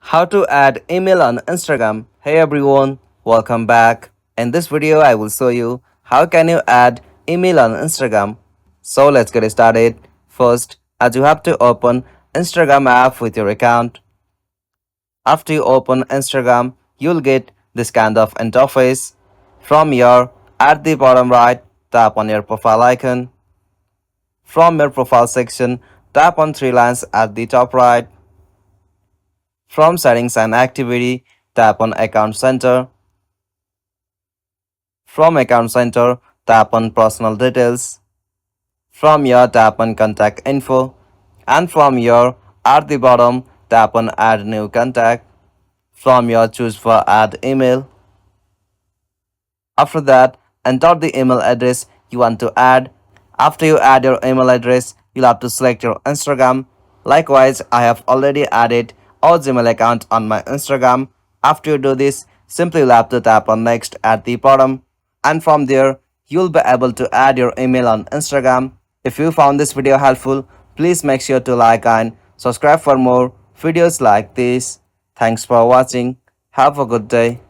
How to add email on Instagram. Hey everyone, welcome back. In this video I will show you how can you add email on Instagram. So let's get started. First, as you have to open Instagram app with your account. After you open Instagram, you'll get this kind of interface. From here, at the bottom right, tap on your profile icon. From your profile section, tap on three lines at the top right. From settings and activity, tap on account center. From account center, tap on personal details. From here, tap on contact info. And from here, at the bottom, tap on add new contact. From here, choose for add email. After that, enter the email address you want to add. After you add your email address, you'll have to select your Instagram. Likewise, I have already added our Gmail account on my Instagram. After you do this, simply you'll have to tap on next at the bottom. And from there, you'll be able to add your email on Instagram. If you found this video helpful, please make sure to like and subscribe for more videos like this. Thanks for watching. Have a good day.